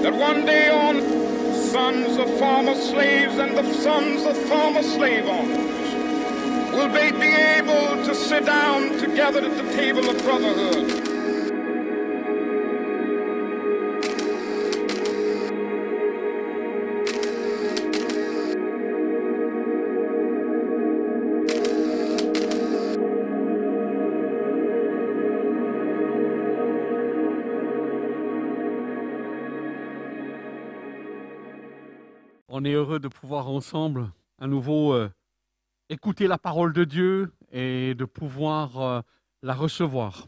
that one day on sons of former slaves and the sons of former slave owners will they be able to sit down together at the table of brotherhood. On est heureux de pouvoir ensemble à nouveau écouter la parole de Dieu et de pouvoir la recevoir.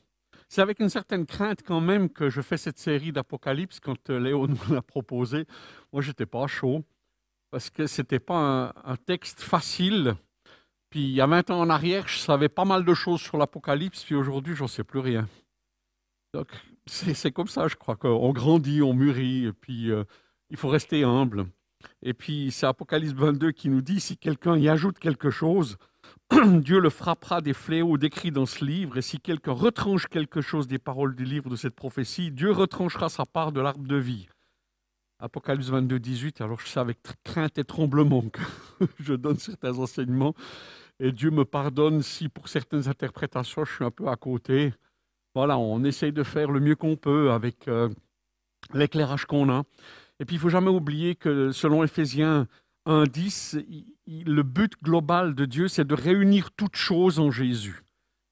C'est avec une certaine crainte quand même que je fais cette série d'Apocalypse quand Léo nous l'a proposé. Moi, j'étais pas chaud parce que c'était pas un texte facile. Puis il y a 20 ans en arrière, je savais pas mal de choses sur l'Apocalypse, puis aujourd'hui, j'en sais plus rien. Donc, c'est comme ça, je crois qu'on grandit, on mûrit, et puis il faut rester humble. Et puis, c'est Apocalypse 22 qui nous dit, si quelqu'un y ajoute quelque chose, Dieu le frappera des fléaux décrits dans ce livre. Et si quelqu'un retranche quelque chose des paroles du livre de cette prophétie, Dieu retranchera sa part de l'arbre de vie. Apocalypse 22, 18. Alors, je sais avec crainte et tremblement que je donne certains enseignements. Et Dieu me pardonne si, pour certaines interprétations, je suis un peu à côté. Voilà, on essaye de faire le mieux qu'on peut avec l'éclairage qu'on a. Et puis, il ne faut jamais oublier que, selon Éphésiens 1:10, le but global de Dieu, c'est de réunir toutes choses en Jésus.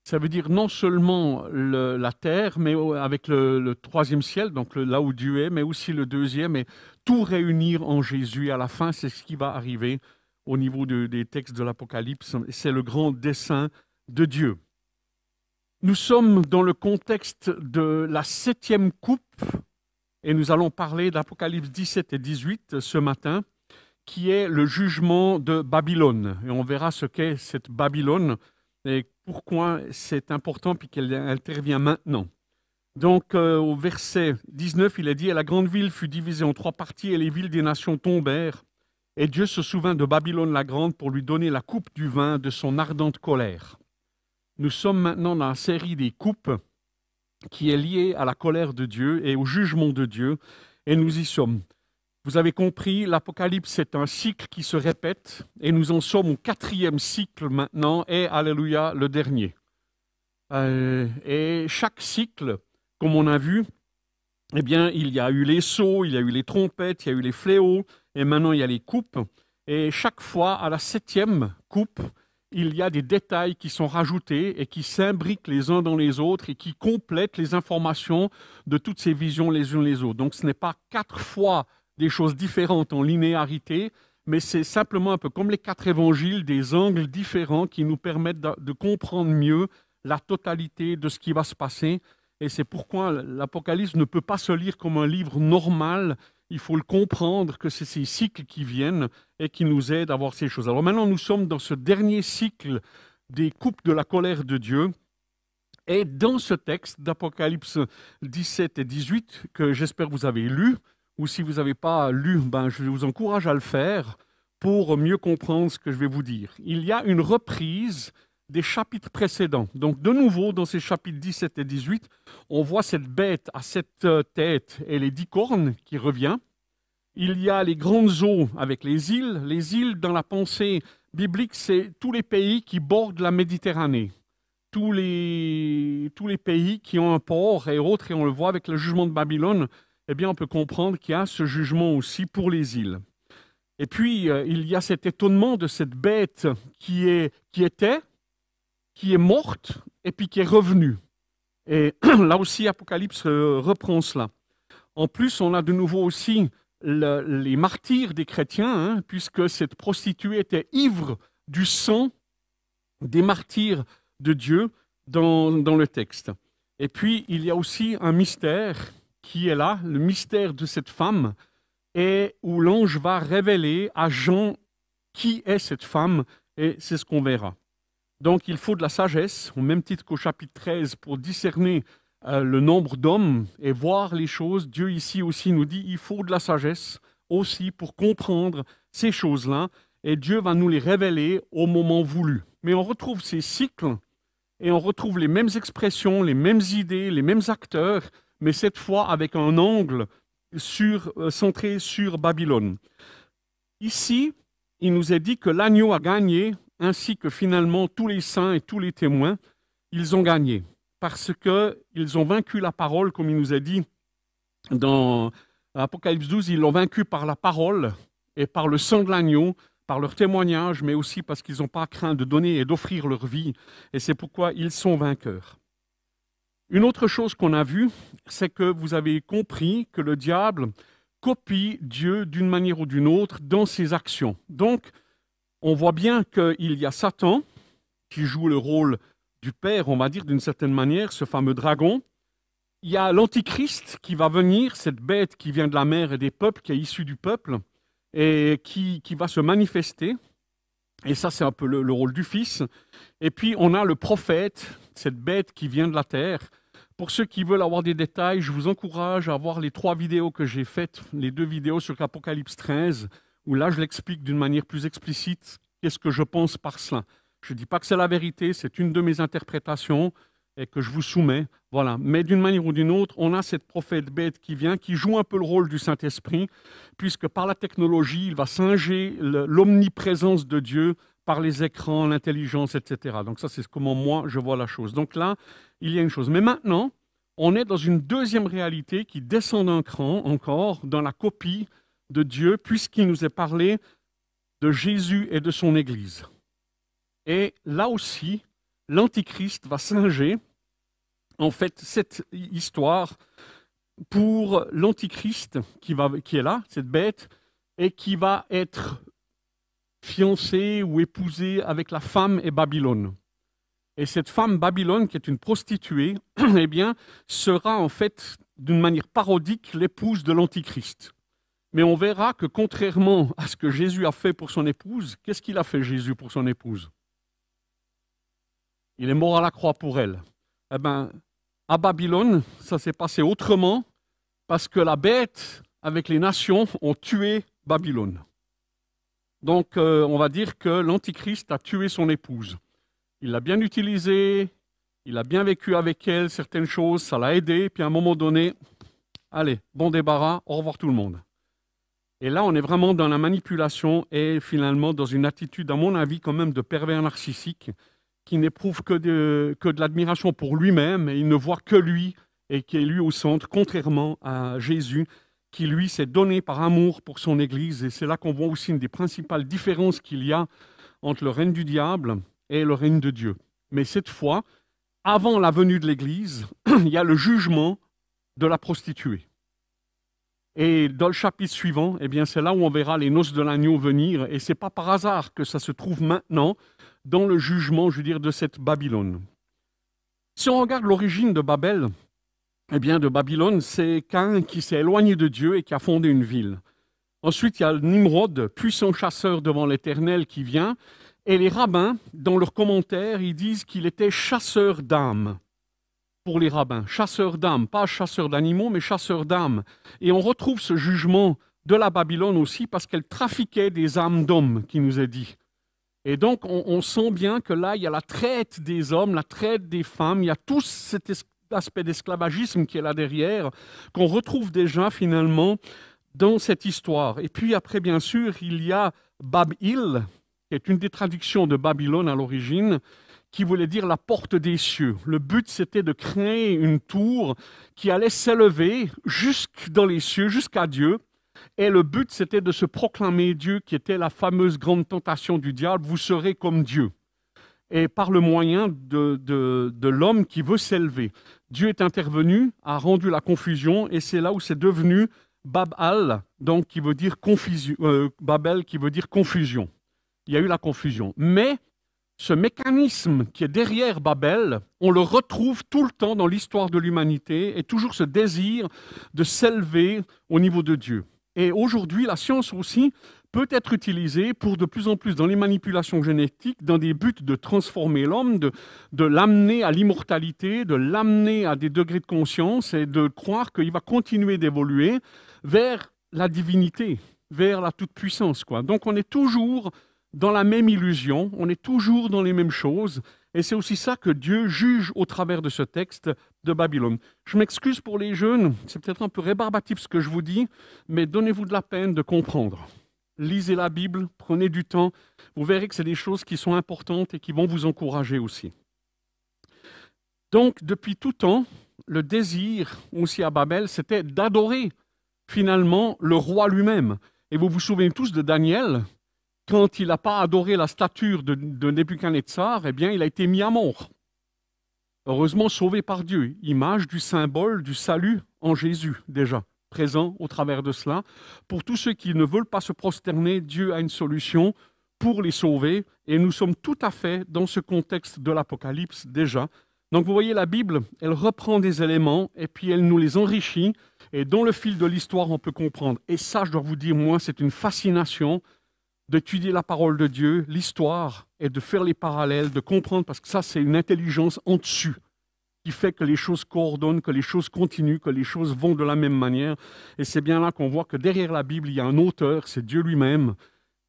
Ça veut dire non seulement la terre, mais avec le troisième ciel, donc là où Dieu est, mais aussi le deuxième, et tout réunir en Jésus. Et à la fin, c'est ce qui va arriver au niveau des textes de l'Apocalypse. C'est le grand dessein de Dieu. Nous sommes dans le contexte de la 7e coupe. Et nous allons parler d'Apocalypse 17 et 18 ce matin, qui est le jugement de Babylone. Et on verra ce qu'est cette Babylone et pourquoi c'est important puis qu'elle intervient maintenant. Donc au verset 19, il est dit « Et la grande ville fut divisée en 3 parties et les villes des nations tombèrent. Et Dieu se souvint de Babylone la grande pour lui donner la coupe du vin de son ardente colère. » Nous sommes maintenant dans la série des coupes qui est lié à la colère de Dieu et au jugement de Dieu, et nous y sommes. Vous avez compris, l'Apocalypse, c'est un cycle qui se répète, et nous en sommes au 4e cycle maintenant, et alléluia, le dernier. Et chaque cycle, comme on a vu, eh bien, il y a eu les sceaux, il y a eu les trompettes, il y a eu les fléaux, et maintenant il y a les coupes, et chaque fois, à la 7e coupe, il y a des détails qui sont rajoutés et qui s'imbriquent les uns dans les autres et qui complètent les informations de toutes ces visions les unes les autres. Donc ce n'est pas 4 fois des choses différentes en linéarité, mais c'est simplement un peu comme les 4 évangiles, des angles différents qui nous permettent de comprendre mieux la totalité de ce qui va se passer. Et c'est pourquoi l'Apocalypse ne peut pas se lire comme un livre normal. Il faut le comprendre que c'est ces cycles qui viennent et qui nous aident à voir ces choses. Alors maintenant, nous sommes dans ce dernier cycle des coupes de la colère de Dieu. Et dans ce texte d'Apocalypse 17 et 18, que j'espère que vous avez lu, ou si vous n'avez pas lu, je vous encourage à le faire pour mieux comprendre ce que je vais vous dire. Il y a une reprise des chapitres précédents. Donc de nouveau, dans ces chapitres 17 et 18, on voit cette bête à 7 têtes et les 10 cornes qui revient. Il y a les grandes eaux avec les îles. Les îles, dans la pensée biblique, c'est tous les pays qui bordent la Méditerranée. Tous les pays qui ont un port et autres, et on le voit avec le jugement de Babylone, eh bien on peut comprendre qu'il y a ce jugement aussi pour les îles. Et puis, il y a cet étonnement de cette bête qui était morte et puis qui est revenue. Et là aussi, Apocalypse reprend cela. En plus, on a de nouveau aussi les martyrs des chrétiens, puisque cette prostituée était ivre du sang des martyrs de Dieu dans le texte. Et puis, il y a aussi un mystère qui est là, le mystère de cette femme, et où l'ange va révéler à Jean qui est cette femme, et c'est ce qu'on verra. Donc, il faut de la sagesse, au même titre qu'au chapitre 13, pour discerner le nombre d'hommes et voir les choses. Dieu ici aussi nous dit il faut de la sagesse aussi pour comprendre ces choses-là, et Dieu va nous les révéler au moment voulu. Mais on retrouve ces cycles, et on retrouve les mêmes expressions, les mêmes idées, les mêmes acteurs, mais cette fois avec un angle centré sur Babylone. Ici, il nous est dit que l'agneau a gagné, ainsi que finalement tous les saints et tous les témoins, ils ont gagné. Parce qu'ils ont vaincu la parole, comme il nous est dit dans Apocalypse 12, ils l'ont vaincu par la parole et par le sang de l'agneau, par leur témoignage, mais aussi parce qu'ils n'ont pas craint de donner et d'offrir leur vie. Et c'est pourquoi ils sont vainqueurs. Une autre chose qu'on a vue, c'est que vous avez compris que le diable copie Dieu d'une manière ou d'une autre dans ses actions. Donc, on voit bien qu'il y a Satan qui joue le rôle du Père, on va dire d'une certaine manière, ce fameux dragon. Il y a l'Antichrist qui va venir, cette bête qui vient de la mer et des peuples, qui est issue du peuple, et qui va se manifester. Et ça, c'est un peu le rôle du Fils. Et puis, on a le prophète, cette bête qui vient de la terre. Pour ceux qui veulent avoir des détails, je vous encourage à voir les 3 vidéos que j'ai faites, les 2 vidéos sur Apocalypse 13, où là, je l'explique d'une manière plus explicite, qu'est-ce que je pense par cela. Je ne dis pas que c'est la vérité, c'est une de mes interprétations et que je vous soumets. Voilà. Mais d'une manière ou d'une autre, on a cette prophète bête qui vient, qui joue un peu le rôle du Saint-Esprit, puisque par la technologie, il va singer l'omniprésence de Dieu par les écrans, l'intelligence, etc. Donc ça, c'est comment moi, je vois la chose. Donc là, il y a une chose. Mais maintenant, on est dans une deuxième réalité qui descend d'un cran encore dans la copie de Dieu, puisqu'il nous est parlé de Jésus et de son Église. Et là aussi, l'Antichrist va singer, en fait, cette histoire pour l'Antichrist qui est là, cette bête, et qui va être fiancé ou épousé avec la femme et Babylone. Et cette femme Babylone, qui est une prostituée, eh bien, sera en fait, d'une manière parodique, l'épouse de l'Antichrist. Mais on verra que contrairement à ce que Jésus a fait pour son épouse, qu'est-ce qu'il a fait Jésus pour son épouse? Il est mort à la croix pour elle. Eh bien, à Babylone, ça s'est passé autrement, parce que la bête, avec les nations, ont tué Babylone. Donc, on va dire que l'Antichrist a tué son épouse. Il l'a bien utilisée, il a bien vécu avec elle, certaines choses, ça l'a aidé, puis à un moment donné, allez, bon débarras, au revoir tout le monde. Et là, on est vraiment dans la manipulation et finalement dans une attitude, à mon avis, quand même de pervers narcissique, qui n'éprouve que de l'admiration pour lui-même, et il ne voit que lui, et qui est lui au centre, contrairement à Jésus, qui lui s'est donné par amour pour son Église. Et c'est là qu'on voit aussi une des principales différences qu'il y a entre le règne du diable et le règne de Dieu. Mais cette fois, avant la venue de l'Église, il y a le jugement de la prostituée. Et dans le chapitre suivant, eh bien, c'est là où on verra les noces de l'agneau venir. Et ce n'est pas par hasard que ça se trouve maintenant dans le jugement, je veux dire, de cette Babylone. Si on regarde l'origine de Babel, eh bien, de Babylone, c'est Caïn qui s'est éloigné de Dieu et qui a fondé une ville. Ensuite, il y a Nimrod, puissant chasseur devant l'Éternel, qui vient. Et les rabbins, dans leurs commentaires, ils disent qu'il était chasseur d'âmes. Pour les rabbins, chasseur d'âmes, pas chasseur d'animaux, mais chasseur d'âmes. Et on retrouve ce jugement de la Babylone aussi parce qu'elle trafiquait des âmes d'hommes, qui nous est dit. Et donc, on sent bien que là, il y a la traite des hommes, la traite des femmes, il y a tout cet aspect d'esclavagisme qui est là derrière, qu'on retrouve déjà finalement dans cette histoire. Et puis après, bien sûr, il y a Bab-il, qui est une des traductions de Babylone à l'origine, qui voulait dire la porte des cieux. Le but, c'était de créer une tour qui allait s'élever jusque dans les cieux, jusqu'à Dieu. Et le but, c'était de se proclamer Dieu, qui était la fameuse grande tentation du diable, vous serez comme Dieu. Et par le moyen de l'homme qui veut s'élever. Dieu est intervenu, a rendu la confusion, et c'est là où c'est devenu Bab-al, donc qui veut dire confusion, Babel, qui veut dire confusion. Il y a eu la confusion. Mais ce mécanisme qui est derrière Babel, on le retrouve tout le temps dans l'histoire de l'humanité, et toujours ce désir de s'élever au niveau de Dieu. Et aujourd'hui, la science aussi peut être utilisée pour de plus en plus dans les manipulations génétiques, dans des buts de transformer l'homme, de l'amener à l'immortalité, de l'amener à des degrés de conscience et de croire qu'il va continuer d'évoluer vers la divinité, vers la toute-puissance, quoi. Donc on est toujours dans la même illusion, on est toujours dans les mêmes choses. Et c'est aussi ça que Dieu juge au travers de ce texte, de Babylone. Je m'excuse pour les jeunes, c'est peut-être un peu rébarbatif ce que je vous dis, mais donnez-vous de la peine de comprendre. Lisez la Bible, prenez du temps, vous verrez que c'est des choses qui sont importantes et qui vont vous encourager aussi. Donc, depuis tout temps, le désir aussi à Babel, c'était d'adorer finalement le roi lui-même. Et vous vous souvenez tous de Daniel, quand il n'a pas adoré la statue de Nebuchadnezzar, eh bien, il a été mis à mort. Heureusement sauvé par Dieu, image du symbole du salut en Jésus déjà, présent au travers de cela. Pour tous ceux qui ne veulent pas se prosterner, Dieu a une solution pour les sauver et nous sommes tout à fait dans ce contexte de l'Apocalypse déjà. Donc vous voyez, la Bible, elle reprend des éléments et puis elle nous les enrichit et dans le fil de l'histoire, on peut comprendre. Et ça, je dois vous dire, moi, c'est une fascination d'étudier la parole de Dieu, l'histoire, et de faire les parallèles, de comprendre, parce que ça, c'est une intelligence en dessus qui fait que les choses coordonnent, que les choses continuent, que les choses vont de la même manière. Et c'est bien là qu'on voit que derrière la Bible, il y a un auteur, c'est Dieu lui-même,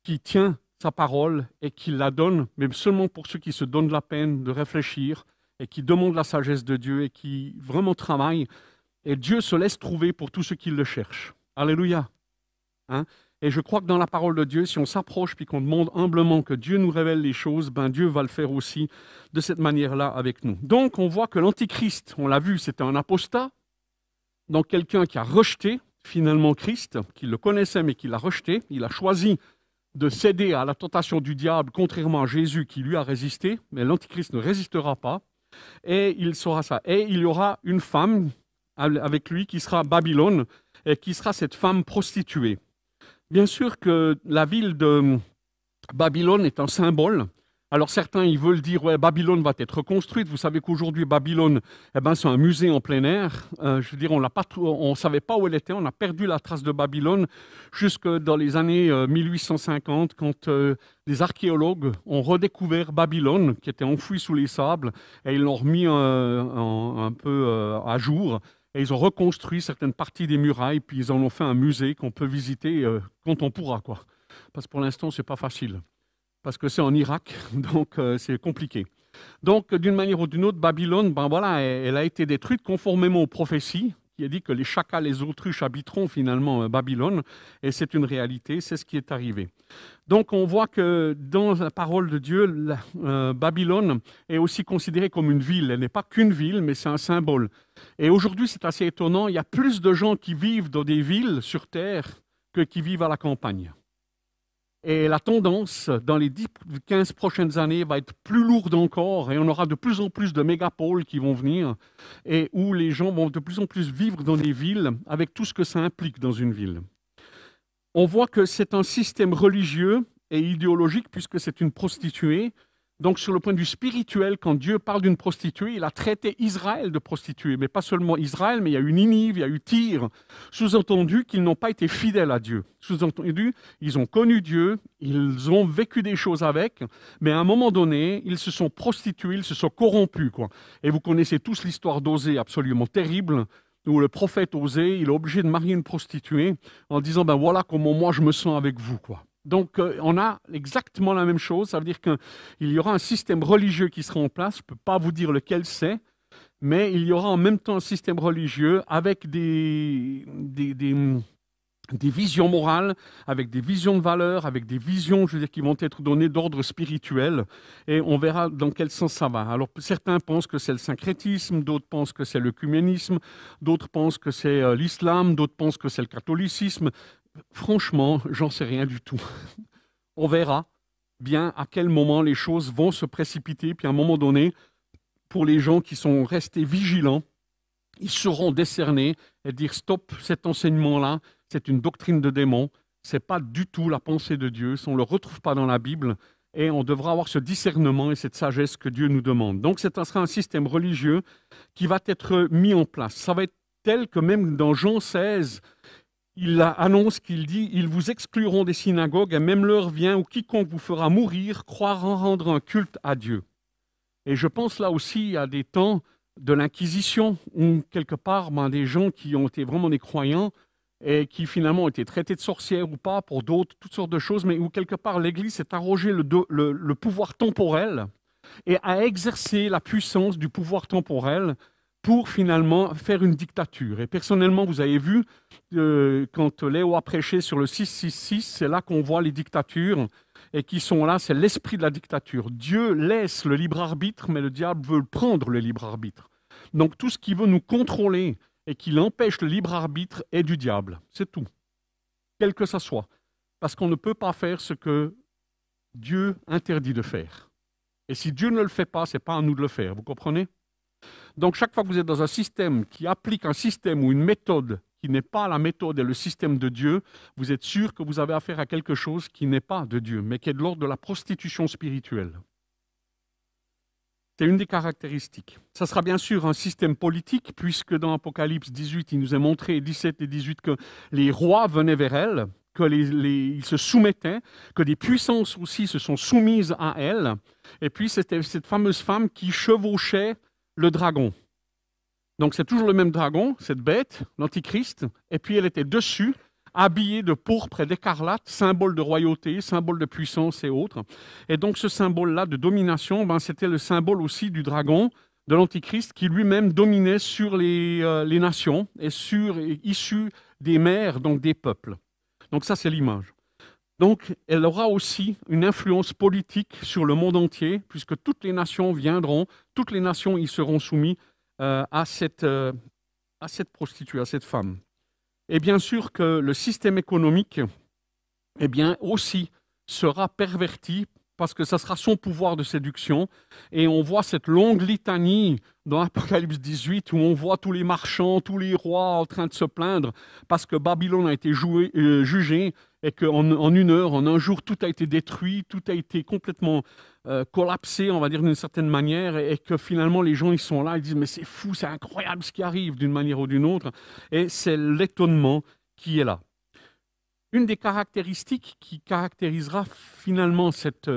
qui tient sa parole et qui la donne, mais seulement pour ceux qui se donnent la peine de réfléchir et qui demandent la sagesse de Dieu et qui vraiment travaillent. Et Dieu se laisse trouver pour tous ceux qui le cherchent. Alléluia. Hein? Et je crois que dans la parole de Dieu, si on s'approche puis qu'on demande humblement que Dieu nous révèle les choses, ben Dieu va le faire aussi de cette manière-là avec nous. Donc, on voit que l'Antichrist, on l'a vu, c'était un apostat, donc quelqu'un qui a rejeté finalement Christ, qui le connaissait mais qui l'a rejeté. Il a choisi de céder à la tentation du diable, contrairement à Jésus qui lui a résisté, mais l'Antichrist ne résistera pas. Et il saura ça. Et il y aura une femme avec lui qui sera Babylone, et qui sera cette femme prostituée. Bien sûr que la ville de Babylone est un symbole. Alors certains, ils veulent dire, ouais, Babylone va être reconstruite. Vous savez qu'aujourd'hui, Babylone, eh ben, c'est un musée en plein air. Je veux dire, on ne savait pas où elle était. On a perdu la trace de Babylone jusque dans les années 1850, quand des archéologues ont redécouvert Babylone, qui était enfouie sous les sables, et ils l'ont remis un peu à jour. Et ils ont reconstruit certaines parties des murailles, puis ils en ont fait un musée qu'on peut visiter quand on pourra, quoi. Parce que pour l'instant, ce n'est pas facile. Parce que c'est en Irak, donc c'est compliqué. Donc, d'une manière ou d'une autre, Babylone, ben voilà, elle a été détruite conformément aux prophéties, qui a dit que les chacals et les autruches habiteront finalement Babylone, et c'est une réalité, c'est ce qui est arrivé. Donc, on voit que dans la parole de Dieu, Babylone est aussi considérée comme une ville. Elle n'est pas qu'une ville, mais c'est un symbole. Et aujourd'hui, c'est assez étonnant, il y a plus de gens qui vivent dans des villes sur Terre que qui vivent à la campagne. Et la tendance, dans les 10-15 prochaines années, va être plus lourde encore, et on aura de plus en plus de mégapoles qui vont venir, et où les gens vont de plus en plus vivre dans des villes, avec tout ce que ça implique dans une ville. On voit que c'est un système religieux et idéologique, puisque c'est une prostituée. Donc, sur le point de vue spirituel, quand Dieu parle d'une prostituée, il a traité Israël de prostituée. Mais pas seulement Israël, mais il y a eu Ninive, il y a eu Tyr. Sous-entendu qu'ils n'ont pas été fidèles à Dieu. Sous-entendu, ils ont connu Dieu, ils ont vécu des choses avec, mais à un moment donné, ils se sont prostitués, ils se sont corrompus, quoi. Et vous connaissez tous l'histoire d'Osée, absolument terrible, où le prophète Osée, il est obligé de marier une prostituée en disant, ben voilà comment moi je me sens avec vous, quoi. Donc, on a exactement la même chose. Ça veut dire qu'il y aura un système religieux qui sera en place. Je ne peux pas vous dire lequel c'est, mais il y aura en même temps un système religieux avec des visions morales, avec des visions de valeurs, avec des visions, je veux dire, qui vont être données d'ordre spirituel. Et on verra dans quel sens ça va. Alors, certains pensent que c'est le syncrétisme, d'autres pensent que c'est l'œcuménisme, d'autres pensent que c'est l'islam, d'autres pensent que c'est le catholicisme. Franchement, j'en sais rien du tout. On verra bien à quel moment les choses vont se précipiter. Puis à un moment donné, pour les gens qui sont restés vigilants, ils seront décernés et dire stop, cet enseignement-là, c'est une doctrine de démon. Ce n'est pas du tout la pensée de Dieu. On ne le retrouve pas dans la Bible. Et on devra avoir ce discernement et cette sagesse que Dieu nous demande. Donc, ce sera un système religieux qui va être mis en place. Ça va être tel que même dans Jean 16, il annonce qu'il dit « Ils vous excluront des synagogues, et même l'heure vient où quiconque vous fera mourir croira rendre un culte à Dieu. » Et je pense là aussi à des temps de l'Inquisition, où quelque part, des gens qui ont été vraiment des croyants, et qui finalement ont été traités de sorcières ou pas, pour d'autres, toutes sortes de choses, mais où quelque part l'Église s'est arrogé le pouvoir temporel et a exercé la puissance du pouvoir temporel pour finalement faire une dictature. Et personnellement, vous avez vu, quand Léo a prêché sur le 666, c'est là qu'on voit les dictatures et qui sont là, c'est l'esprit de la dictature. Dieu laisse le libre arbitre, mais le diable veut prendre le libre arbitre. Donc tout ce qui veut nous contrôler et qui empêche le libre arbitre est du diable. C'est tout, quel que ça soit. Parce qu'on ne peut pas faire ce que Dieu interdit de faire. Et si Dieu ne le fait pas, ce n'est pas à nous de le faire, vous comprenez? Donc chaque fois que vous êtes dans un système qui applique un système ou une méthode qui n'est pas la méthode et le système de Dieu, vous êtes sûr que vous avez affaire à quelque chose qui n'est pas de Dieu, mais qui est de l'ordre de la prostitution spirituelle. C'est une des caractéristiques. Ça sera bien sûr un système politique, puisque dans Apocalypse 18, il nous est montré, 17 et 18, que les rois venaient vers elle, qu'ils se soumettaient, que des puissances aussi se sont soumises à elle. Et puis c'était cette fameuse femme qui chevauchait le dragon. Donc c'est toujours le même dragon, cette bête, l'Antichrist, et puis elle était dessus, habillée de pourpre et d'écarlate, symbole de royauté, symbole de puissance et autres. Et donc ce symbole-là de domination, c'était le symbole aussi du dragon, de l'Antichrist, qui lui-même dominait sur les nations et issu des mers, donc des peuples. Donc ça, c'est l'image. Donc elle aura aussi une influence politique sur le monde entier, puisque toutes les nations viendront, toutes les nations y seront soumises à cette prostituée, à cette femme. Et bien sûr que le système économique, aussi sera perverti parce que ça sera son pouvoir de séduction. Et on voit cette longue litanie dans Apocalypse 18 où on voit tous les marchands, tous les rois en train de se plaindre parce que Babylone a été jugée et qu'en une heure, en un jour, tout a été détruit, tout a été complètement collapsé, on va dire d'une certaine manière, et que finalement les gens ils sont là, ils disent mais c'est fou, c'est incroyable ce qui arrive d'une manière ou d'une autre, et c'est l'étonnement qui est là. Une des caractéristiques qui caractérisera finalement cette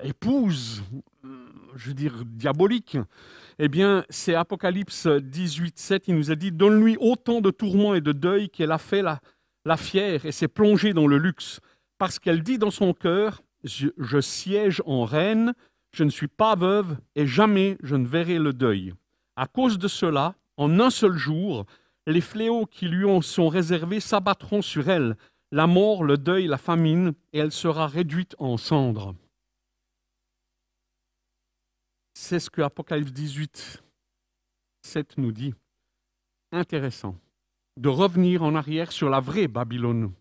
épouse, je veux dire diabolique, c'est Apocalypse 18, 7, il nous a dit « Donne-lui autant de tourments et de deuil qu'elle a fait la fière et s'est plongée dans le luxe, parce qu'elle dit dans son cœur « Je siège en reine, je ne suis pas veuve et jamais je ne verrai le deuil. » À cause de cela, en un seul jour, les fléaux qui lui sont réservés s'abattront sur elle, la mort, le deuil, la famine, et elle sera réduite en cendres. C'est ce que Apocalypse 18, 7 nous dit. Intéressant. De revenir en arrière sur la vraie Babylone,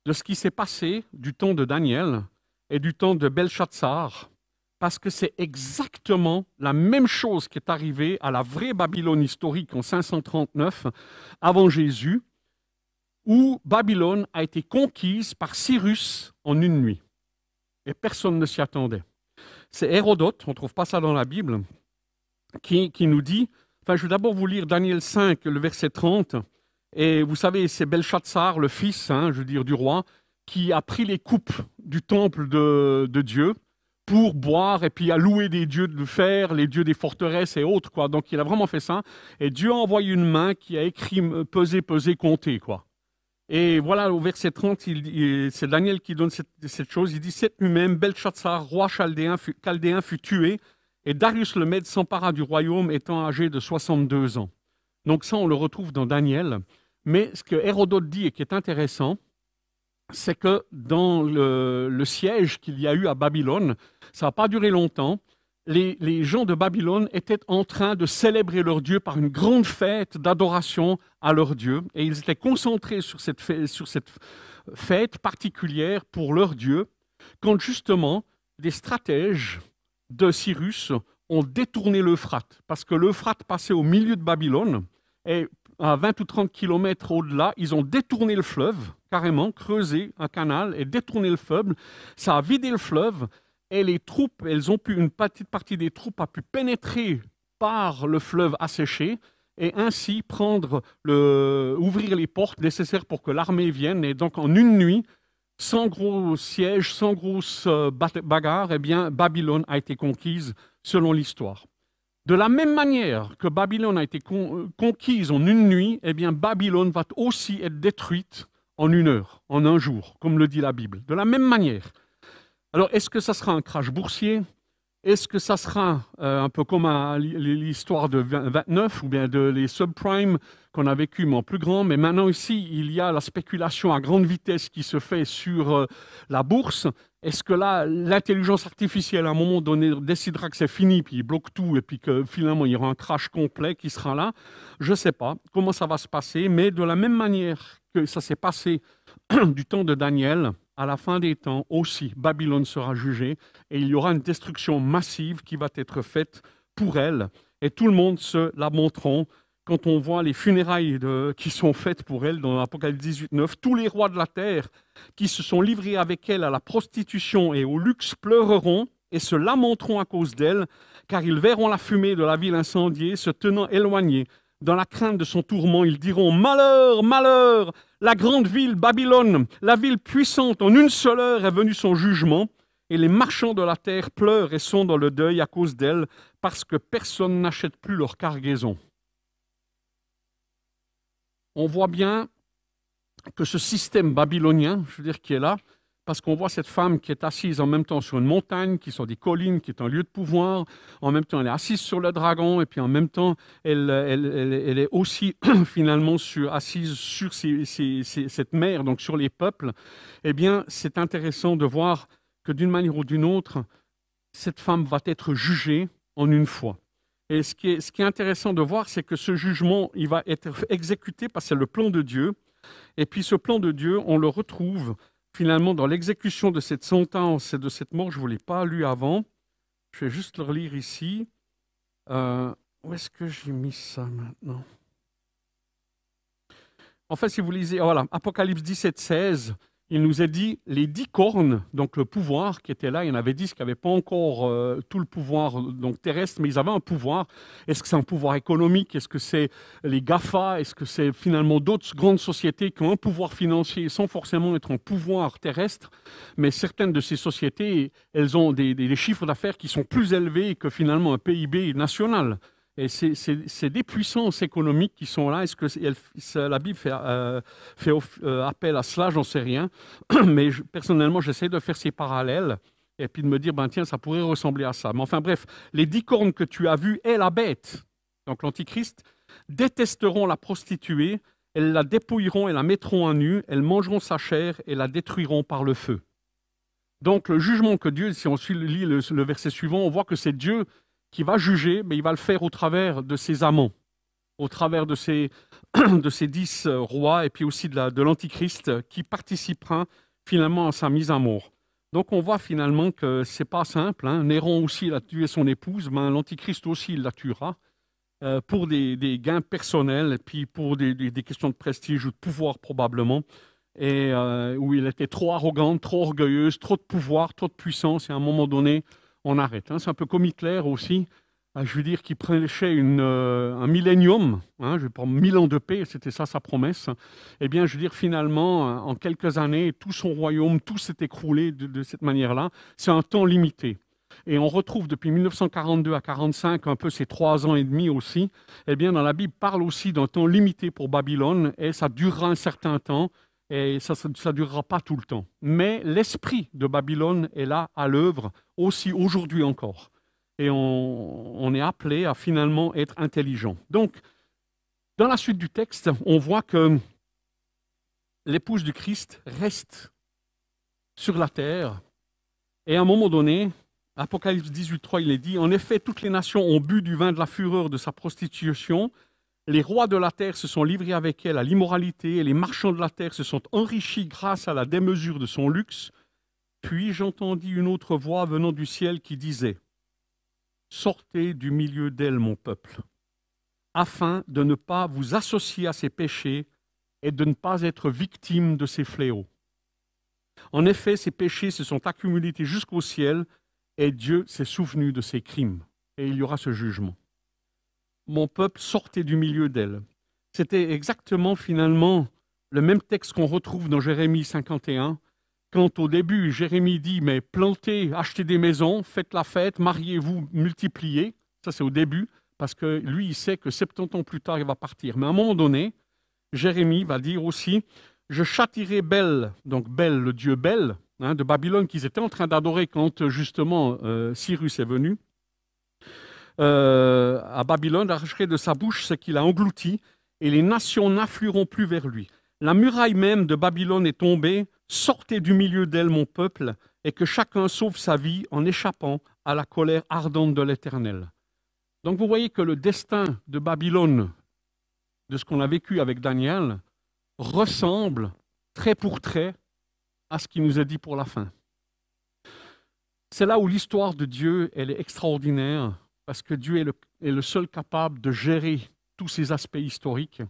de ce qui s'est passé du temps de Daniel et du temps de Belshazzar, parce que c'est exactement la même chose qui est arrivée à la vraie Babylone historique en 539 avant Jésus, où Babylone a été conquise par Cyrus en une nuit. Et personne ne s'y attendait. C'est Hérodote, on ne trouve pas ça dans la Bible, qui nous dit, je vais d'abord vous lire Daniel 5, le verset 30, et vous savez, c'est Belshazzar, le fils, du roi, qui a pris les coupes du temple de Dieu pour boire et puis à louer des dieux de fer, les dieux des forteresses et autres, quoi. Donc il a vraiment fait ça, et Dieu a envoyé une main qui a écrit peser, peser, compter, quoi. Et voilà, au verset 30, c'est Daniel qui donne cette chose. Il dit « Cette nuit même, Belshazzar, roi chaldéen, fut tué, et Darius le Mède s'empara du royaume, étant âgé de 62 ans. » Donc ça, on le retrouve dans Daniel. Mais ce que Hérodote dit et qui est intéressant, c'est que dans le siège qu'il y a eu à Babylone, ça n'a pas duré longtemps. Les gens de Babylone étaient en train de célébrer leur Dieu par une grande fête d'adoration à leur Dieu. Et ils étaient concentrés sur cette fête particulière pour leur Dieu, quand justement des stratèges de Cyrus ont détourné l'Euphrate. Parce que l'Euphrate passait au milieu de Babylone, et à 20 ou 30 kilomètres au-delà, ils ont détourné le fleuve, carrément, creusé un canal et détourné le fleuve. Ça a vidé le fleuve. Et les troupes, une petite partie des troupes a pu pénétrer par le fleuve asséché et ainsi ouvrir les portes nécessaires pour que l'armée vienne. Et donc en une nuit, sans gros siège, sans grosse bagarre, Babylone a été conquise selon l'histoire. De la même manière que Babylone a été conquise en une nuit, Babylone va aussi être détruite en une heure, en un jour, comme le dit la Bible. De la même manière. Alors, est-ce que ça sera un crash boursier? Est-ce que ça sera un peu comme l'histoire de 29 ou bien les subprimes qu'on a vécu, mais en plus grand? Mais maintenant ici, il y a la spéculation à grande vitesse qui se fait sur la bourse. Est-ce que là, l'intelligence artificielle, à un moment donné, décidera que c'est fini, puis il bloque tout, et puis que finalement, il y aura un crash complet qui sera là? Je ne sais pas comment ça va se passer, mais de la même manière que ça s'est passé du temps de Daniel, à la fin des temps aussi, Babylone sera jugée, et il y aura une destruction massive qui va être faite pour elle, et tout le monde se lamenteront. Quand on voit les funérailles qui sont faites pour elle dans l'Apocalypse 18:9, tous les rois de la terre qui se sont livrés avec elle à la prostitution et au luxe pleureront et se lamenteront à cause d'elle, car ils verront la fumée de la ville incendiée se tenant éloignée. Dans la crainte de son tourment, ils diront « Malheur, malheur ! La grande ville Babylone, la ville puissante, en une seule heure est venu son jugement. Et les marchands de la terre pleurent et sont dans le deuil à cause d'elle, parce que personne n'achète plus leur cargaison. » On voit bien que ce système babylonien, je veux dire, qui est là, parce qu'on voit cette femme qui est assise en même temps sur une montagne, qui sont des collines, qui est un lieu de pouvoir, en même temps elle est assise sur le dragon, et puis en même temps elle est aussi finalement assise sur cette mer, donc sur les peuples. Eh bien, c'est intéressant de voir que d'une manière ou d'une autre, cette femme va être jugée en une fois. Et ce qui est intéressant de voir, c'est que ce jugement, il va être exécuté parce que c'est le plan de Dieu. Et puis ce plan de Dieu, on le retrouve finalement dans l'exécution de cette sentence et de cette mort. Je ne vous l'ai pas lu avant. Je vais juste le relire ici. Où est-ce que j'ai mis ça maintenant? En fait, si vous lisez, voilà, Apocalypse 17:16, il nous a dit les 10 cornes, donc le pouvoir qui était là. Il y en avait 10 qui n'avaient pas encore tout le pouvoir donc terrestre, mais ils avaient un pouvoir. Est-ce que c'est un pouvoir économique? Est-ce que c'est les GAFA? Est-ce que c'est finalement d'autres grandes sociétés qui ont un pouvoir financier sans forcément être un pouvoir terrestre? Mais certaines de ces sociétés, elles ont des chiffres d'affaires qui sont plus élevés que finalement un PIB national. Et c'est des puissances économiques qui sont là. Est-ce que la Bible fait appel à cela? J'en sais rien. Mais personnellement, j'essaie de faire ces parallèles et puis de me dire, ben tiens, ça pourrait ressembler à ça. Mais enfin bref, les 10 cornes que tu as vues et la bête, donc l'Antichrist, détesteront la prostituée, elles la dépouilleront et la mettront à nu, elles mangeront sa chair et la détruiront par le feu. Donc le jugement que Dieu, si on lit le verset suivant, on voit que c'est Dieu qui va juger, mais il va le faire au travers de ses amants, au travers de ces 10 rois, et puis aussi de l'Antichrist, qui participera finalement à sa mise à mort. Donc on voit finalement que ce n'est pas simple. Néron aussi, il a tué son épouse, mais l'Antichrist aussi, il la tuera, pour des gains personnels, et puis pour des questions de prestige ou de pouvoir probablement, et où il était trop arrogante, trop orgueilleuse, trop de pouvoir, trop de puissance, et à un moment donné, on arrête. C'est un peu comme Hitler aussi, je veux dire, qui prêchait un millénium, je vais prendre 1000 ans de paix, c'était ça sa promesse. Eh bien, je veux dire, finalement, en quelques années, tout son royaume, tout s'est écroulé de cette manière-là. C'est un temps limité. Et on retrouve depuis 1942 à 1945, un peu ces 3 ans et demi aussi, eh bien, dans la Bible, parle aussi d'un temps limité pour Babylone, et ça durera un certain temps, et ça ne durera pas tout le temps. Mais l'esprit de Babylone est là, à l'œuvre, aussi aujourd'hui encore. Et on est appelé à finalement être intelligent. Donc, dans la suite du texte, on voit que l'épouse du Christ reste sur la terre. Et à un moment donné, Apocalypse 18:3, il est dit, « En effet, toutes les nations ont bu du vin de la fureur de sa prostitution. Les rois de la terre se sont livrés avec elle à l'immoralité, et les marchands de la terre se sont enrichis grâce à la démesure de son luxe. Puis j'entendis une autre voix venant du ciel qui disait, « Sortez du milieu d'elle, mon peuple, afin de ne pas vous associer à ses péchés et de ne pas être victime de ses fléaux. En effet, ses péchés se sont accumulés jusqu'au ciel, et Dieu s'est souvenu de ses crimes. Et il y aura ce jugement. Mon peuple, sortez du milieu d'elle. » C'était exactement finalement le même texte qu'on retrouve dans Jérémie 51, quand au début Jérémie dit « Mais plantez, achetez des maisons, faites la fête, mariez-vous, multipliez ». Ça c'est au début, parce que lui il sait que 70 ans plus tard il va partir. Mais à un moment donné, Jérémie va dire aussi « Je châtierai Bel », donc Bel, le dieu Bel, de Babylone qu'ils étaient en train d'adorer quand justement Cyrus est venu. À Babylone, arracherait de sa bouche ce qu'il a englouti, et les nations n'afflueront plus vers lui. La muraille même de Babylone est tombée, sortez du milieu d'elle, mon peuple, et que chacun sauve sa vie en échappant à la colère ardente de l'Éternel. Donc vous voyez que le destin de Babylone, de ce qu'on a vécu avec Daniel, ressemble trait pour trait à ce qui nous est dit pour la fin. C'est là où l'histoire de Dieu, elle est extraordinaire, parce que Dieu est le seul capable de gérer tous ces aspects historiques,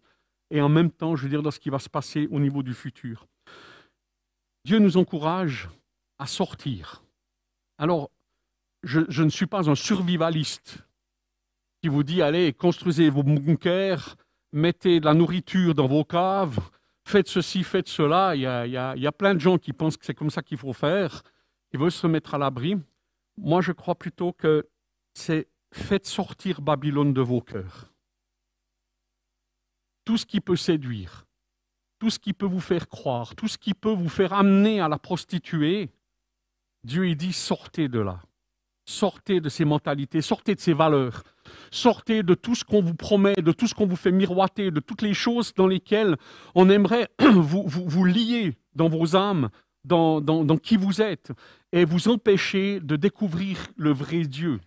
et en même temps, je veux dire, dans ce qui va se passer au niveau du futur. Dieu nous encourage à sortir. Alors, je ne suis pas un survivaliste qui vous dit, allez, construisez vos bunkers, mettez de la nourriture dans vos caves, faites ceci, faites cela. Il y a plein de gens qui pensent que c'est comme ça qu'il faut faire, qui veulent se mettre à l'abri. Moi, je crois plutôt que c'est faites sortir Babylone de vos cœurs. Tout ce qui peut séduire, tout ce qui peut vous faire croire, tout ce qui peut vous faire amener à la prostituée, Dieu il dit sortez de là. Sortez de ces mentalités, sortez de ces valeurs, sortez de tout ce qu'on vous promet, de tout ce qu'on vous fait miroiter, de toutes les choses dans lesquelles on aimerait vous lier dans vos âmes, dans qui vous êtes, et vous empêcher de découvrir le vrai Dieu.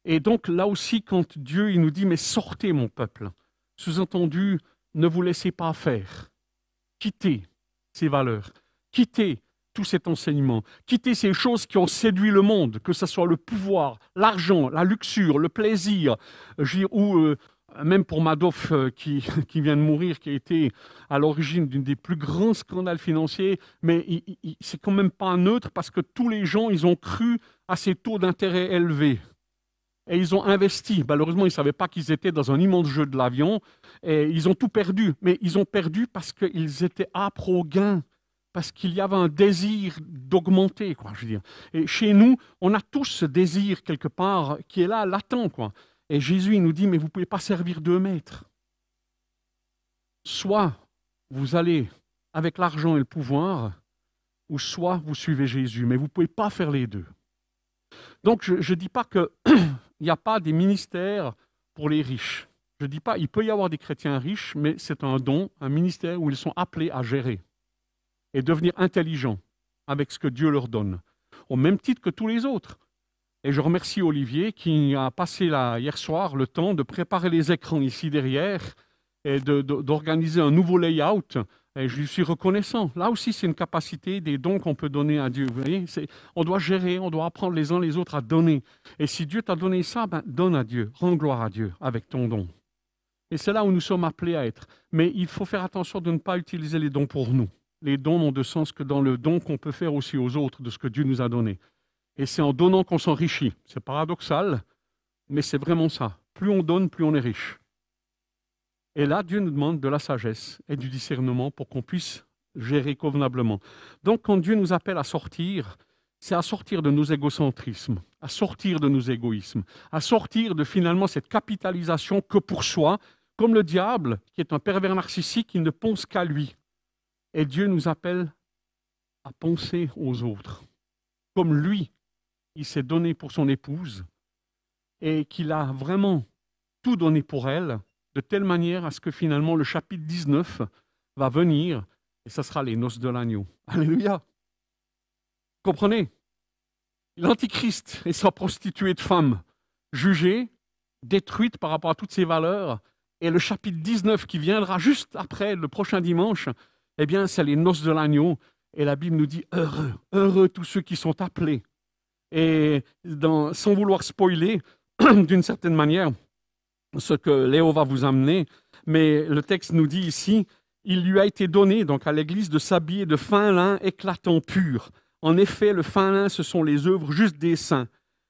Et donc là aussi, quand Dieu il nous dit « mais sortez mon peuple », sous-entendu, ne vous laissez pas faire, quittez ces valeurs, quittez tout cet enseignement, quittez ces choses qui ont séduit le monde, que ce soit le pouvoir, l'argent, la luxure, le plaisir, ou même pour Madoff qui vient de mourir, qui a été à l'origine d'un des plus grands scandales financiers, mais c'est quand même pas neutre parce que tous les gens, ils ont cru à ces taux d'intérêt élevés. Et ils ont investi. Malheureusement, ils ne savaient pas qu'ils étaient dans un immense jeu de l'avion. Et ils ont tout perdu. Mais ils ont perdu parce qu'ils étaient âpres au gain. Parce qu'il y avait un désir d'augmenter, quoi, je veux dire. Et chez nous, on a tous ce désir quelque part qui est là, latent, quoi. Et Jésus il nous dit, mais vous ne pouvez pas servir deux maîtres. Soit vous allez avec l'argent et le pouvoir, ou soit vous suivez Jésus. Mais vous ne pouvez pas faire les deux. Donc, je ne dis pas qu'il n'y a pas des ministères pour les riches. Je ne dis pas il peut y avoir des chrétiens riches, mais c'est un don, un ministère où ils sont appelés à gérer et devenir intelligents avec ce que Dieu leur donne, au même titre que tous les autres. Et je remercie Olivier qui a passé hier soir le temps de préparer les écrans ici derrière et d'organiser un nouveau layout. Et je lui suis reconnaissant. Là aussi, c'est une capacité, des dons qu'on peut donner à Dieu. Vous voyez, on doit gérer, on doit apprendre les uns les autres à donner. Et si Dieu t'a donné ça, donne à Dieu, rends gloire à Dieu avec ton don. Et c'est là où nous sommes appelés à être. Mais il faut faire attention de ne pas utiliser les dons pour nous. Les dons n'ont de sens que dans le don qu'on peut faire aussi aux autres de ce que Dieu nous a donné. Et c'est en donnant qu'on s'enrichit. C'est paradoxal, mais c'est vraiment ça. Plus on donne, plus on est riche. Et là, Dieu nous demande de la sagesse et du discernement pour qu'on puisse gérer convenablement. Donc, quand Dieu nous appelle à sortir, c'est à sortir de nos égocentrismes, à sortir de nos égoïsmes, à sortir de finalement cette capitalisation que pour soi, comme le diable, qui est un pervers narcissique, il ne pense qu'à lui. Et Dieu nous appelle à penser aux autres, comme lui, il s'est donné pour son épouse et qu'il a vraiment tout donné pour elle, de telle manière à ce que finalement le chapitre 19 va venir et ce sera les noces de l'agneau. Alléluia. Comprenez? L'Antichrist et sa prostituée de femme, jugée, détruite par rapport à toutes ses valeurs, et le chapitre 19 qui viendra juste après le prochain dimanche, eh bien c'est les noces de l'agneau. Et la Bible nous dit heureux, heureux tous ceux qui sont appelés. Et sans vouloir spoiler, d'une certaine manière, ce que Léo va vous amener, mais le texte nous dit ici, il lui a été donné donc à l'Église de s'habiller de fin lin éclatant pur. En effet, le fin lin, ce sont les œuvres justes des saints.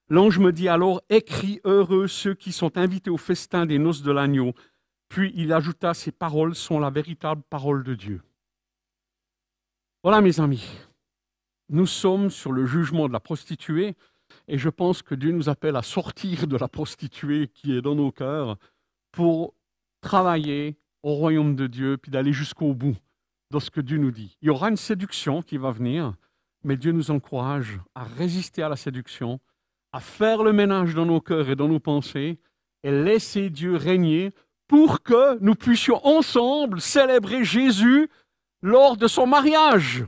L'ange me dit alors, écris heureux ceux qui sont invités au festin des noces de l'agneau. Puis il ajouta, ces paroles sont la véritable parole de Dieu. Voilà mes amis, nous sommes sur le jugement de la prostituée, et je pense que Dieu nous appelle à sortir de la prostituée qui est dans nos cœurs pour travailler au royaume de Dieu, puis d'aller jusqu'au bout dans ce que Dieu nous dit. Il y aura une séduction qui va venir, Mais Dieu nous encourage à résister à la séduction, à faire le ménage dans nos cœurs et dans nos pensées et laisser Dieu régner pour que nous puissions ensemble célébrer Jésus lors de son mariage.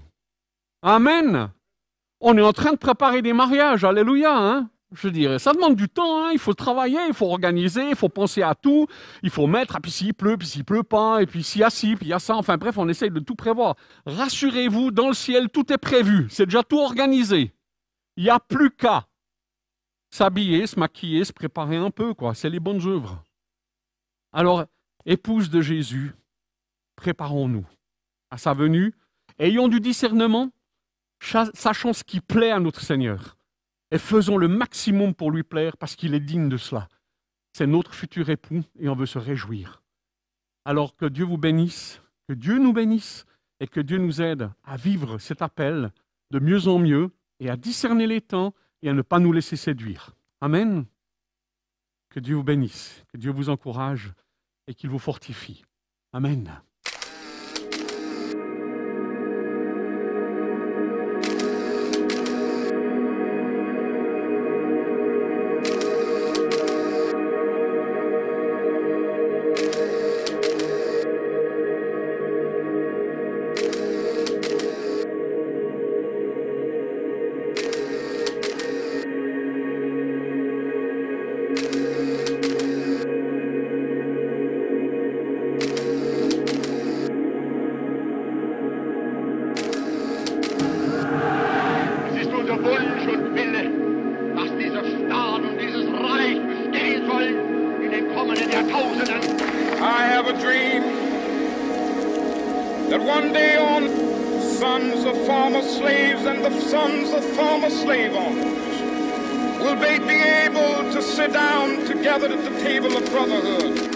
Amen. On est en train de préparer des mariages, alléluia, hein? Je dirais, ça demande du temps, hein? Il faut travailler, il faut organiser, il faut penser à tout, il faut mettre, puis s'il pleut pas, et puis s'il y a ci, puis il y a ça, enfin bref, on essaye de tout prévoir. Rassurez-vous, dans le ciel, tout est prévu, c'est déjà tout organisé. Il n'y a plus qu'à s'habiller, se maquiller, se préparer un peu, quoi. C'est les bonnes œuvres. Alors, épouse de Jésus, préparons-nous à sa venue, ayons du discernement, sachons ce qui plaît à notre Seigneur. Et faisons le maximum pour lui plaire parce qu'il est digne de cela. C'est notre futur époux et on veut se réjouir. Alors que Dieu vous bénisse, que Dieu nous bénisse et que Dieu nous aide à vivre cet appel de mieux en mieux et à discerner les temps et à ne pas nous laisser séduire. Amen. Que Dieu vous bénisse, que Dieu vous encourage et qu'il vous fortifie. Amen. That one day on, sons of former slaves and the sons of former slave owners will be able to sit down together at the table of brotherhood.